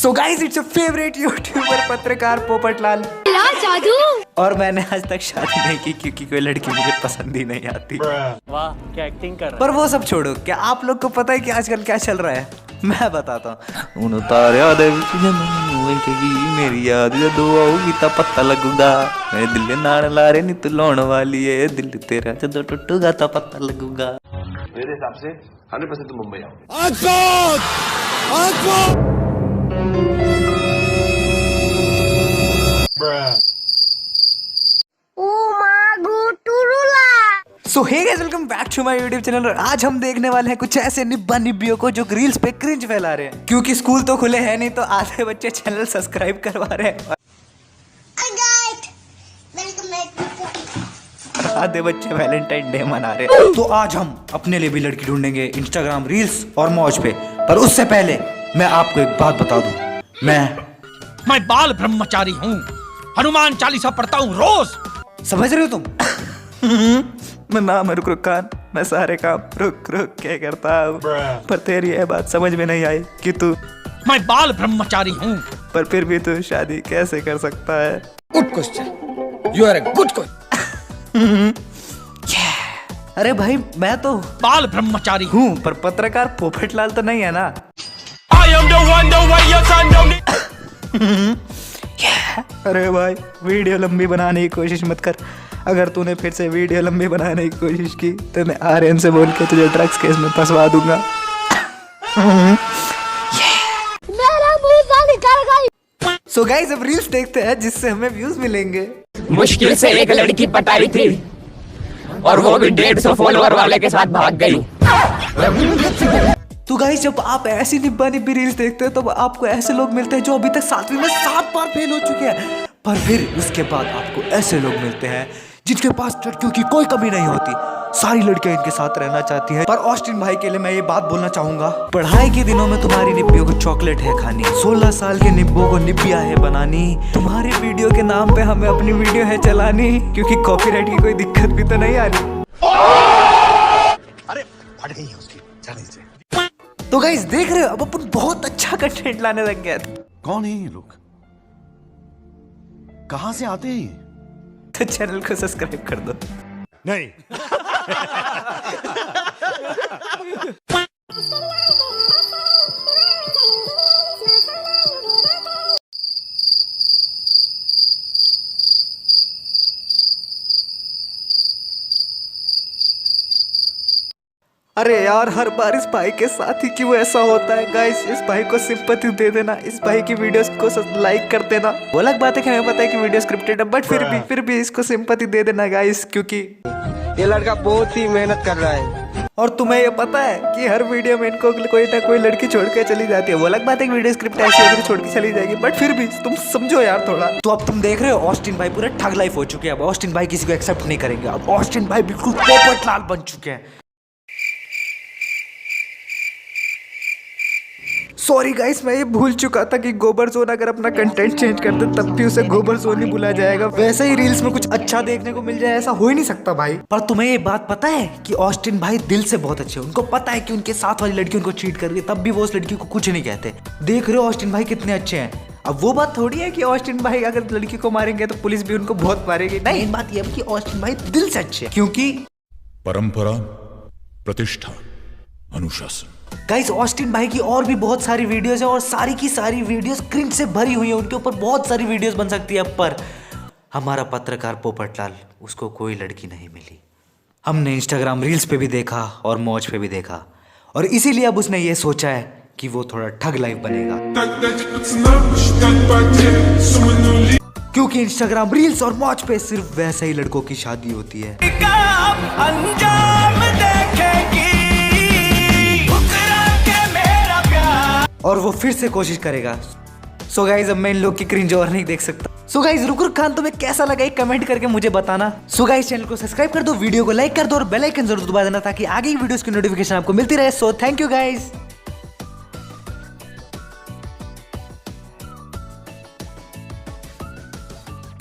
So guys it's a favourite YouTuber पत्रकार पोपटलाल। जादू। और मैंने आज तक शादी नहीं की क्योंकि कोई लड़की मुझे पसंद ही नहीं आती। वाह क्या एक्टिंग कर रहा है। पर वो सब छोड़ो, क्या आप लोग को पता है कि आजकल क्या चल रहा है? मैं बताता हूँ। उन तारे दे मेरी याद जदों आऊगी ता पता लगूगा, मेरे दिल नाल लारे नी तू लाउण वाली है, दिल तेरा जदों टूटूगा ता पता लगूगा। मेरे हिसाब से 100% तुम मुंबई आओ। So hey guys, welcome back to my YouTube channel. और आज हम देखने वाले हैं कुछ ऐसे निब्बा निब्बियों को जो रील्स पे क्रिंज फैला रहे हैं, क्योंकि स्कूल तो खुले हैं नहीं, तो आधे बच्चे चैनल सब्सक्राइब करवा रहे हैं, आधे बच्चे वैलेंटाइन डे मना रहे हैं। तो आज हम अपने लिए भी लड़की ढूंढेंगे इंस्टाग्राम रील्स और मौज पे। पर उससे पहले मैं आपको एक बात बता दूं, मैं बाल ब्रह्मचारी हूँ, हनुमान चालीसा पढ़ता हूँ रोज। समझ रहे हो तुम? मैं नाम है रुक रुक खान, मैं सारे काम रुक रुक के करता हूँ। पर तेरी ये बात समझ में नहीं आई कि तू मैं बाल ब्रह्मचारी हूँ, पर फिर भी तू शादी कैसे कर सकता है? Good question, you are a good question. अरे भाई मैं तो बाल ब्रह्मचारी हूँ, पर पत्रकार पोपटलाल तो नहीं है ना। अरे भाई वीडियो लंबी बनाने की कोशिश मत कर। अगर तूने फिर से वीडियो लंबी बनाने की कोशिश की तो मैं आर्यन से बोल के तुझे ड्रग्स केस में फंसवा दूंगा। सो गाइस अब रील्स देखते हैं जिससे हमें व्यूज मिलेंगे। मुश्किल से एक लड़की पटाई थी और वो भी 150 फॉलोअर वाले के साथ भाग गई। तो गाइस जब आप ऐसी निब्बा निब्बी रील्स देखते हैं तो आपको ऐसे लोग मिलते हैं जो अभी तक 7वीं में 7 बार फेल हो चुके हैं, पर फिर उसके बाद आपको ऐसे लोग मिलते हैं जिनके पास लड़कियों की कोई कमी नहीं होती, सारी लड़कियां इनके साथ रहना चाहती हैं। पर ऑस्टिन भाई के लिए मैं ये बात बोलना चाहूंगा, पढ़ाई के दिनों में तुम्हारी निब्बियों को चॉकलेट है खानी, 16 साल के निब्बों को निब्बिया है बनानी, तुम्हारी वीडियो के नाम पे हमें अपनी वीडियो है चलानी, क्योंकि कॉपीराइट की कोई दिक्कत भी तो नहीं आ रही। अरे फट गई है उसकी जाने से। तो गाइस देख रहे हो, अब अपन बहुत अच्छा कंटेंट लाने लग गए। कौन है ये लोग, कहां से आते हैं? तो चैनल को सब्सक्राइब कर दो। नहीं। अरे यार हर बार इस भाई के साथ ही क्यों ऐसा होता है? गाइस इस भाई को सिंपैथी दे देना, इस भाई की वीडियोस को लाइक कर देना। वो अलग बात है कि हमें पता है कि वीडियो स्क्रिप्टेड है, बट फिर भी इसको सिंपैथी दे देना गाइस, क्योंकि ये लड़का बहुत ही मेहनत कर रहा है। और तुम्हें ये पता है कि हर वीडियो में इनको कोई ना कोई लड़की छोड़ के चली जाती है। वो अलग बात है कि वीडियो स्क्रिप्ट ऐसी होगी तो छोड़ के चली जाएगी, बट फिर भी तुम समझो यार थोड़ा। तो अब तुम देख रहे हो ऑस्टिन भाई पूरे ठग लाइफ हो चुके हैं। अब ऑस्टिन भाई किसी को एक्सेप्ट नहीं करेंगे। अब ऑस्टिन भाई बिल्कुल पोपटलाल बन चुके हैं। सॉरी गाइस, मैं ये भूल चुका था कि गोबर जोन अगर अपना कंटेंट चेंज कर दे तब भी उसे गोबर जोन ही बुला जाएगा। वैसे ही रील्स में कुछ अच्छा देखने को मिल जाए, ऐसा हो ही नहीं सकता भाई। पर तुम्हें ये बात पता है कि ऑस्टिन भाई दिल से बहुत अच्छे हैं। उनको पता है कि उनके साथ वाली लड़की उनको चीट कर रही है, तब भी वो उस लड़की को कुछ नहीं कहते। देख रहे हो ऑस्टिन भाई कितने अच्छे हैं। अब वो बात थोड़ी है कि ऑस्टिन भाई अगर लड़की को मारेंगे तो पुलिस भी उनको बहुत मारेगी। नहीं, बात यह है कि ऑस्टिन भाई दिल से अच्छे हैं, क्योंकि परंपरा, प्रतिष्ठा, अनुशासन। गाइस ऑस्टिन भाई की और भी बहुत सारी वीडियोस है और सारी की सारी वीडियोस क्रिंज से भरी हुई है। उनके ऊपर बहुत सारी वीडियोस बन सकती है, पर हमारा पत्रकार पोपटलाल, उसको कोई लड़की नहीं मिली। हमने इंस्टाग्राम रील्स पे भी देखा और मौज पे भी देखा, और इसीलिए अब उसने ये सोचा है कि वो थोड़ा ठग लाइफ बनेगा, क्योंकि इंस्टाग्राम रील्स और मौज पे सिर्फ वैसे ही लड़कों की शादी होती है। और वो फिर से कोशिश करेगा। सो गाइज अब मैं इन लोग की क्रिंज और नहीं देख सकता। सो गाइज रुक रुक खान तुम्हें कैसा लगा एक कमेंट करके मुझे बताना। सो गाइज चैनल को सब्सक्राइब कर दो, वीडियो को लाइक कर दो और बेल आइकन जरूर दबा देना ताकि आगे की वीडियोस की नोटिफिकेशन आपको मिलती रहे। So thank you guys.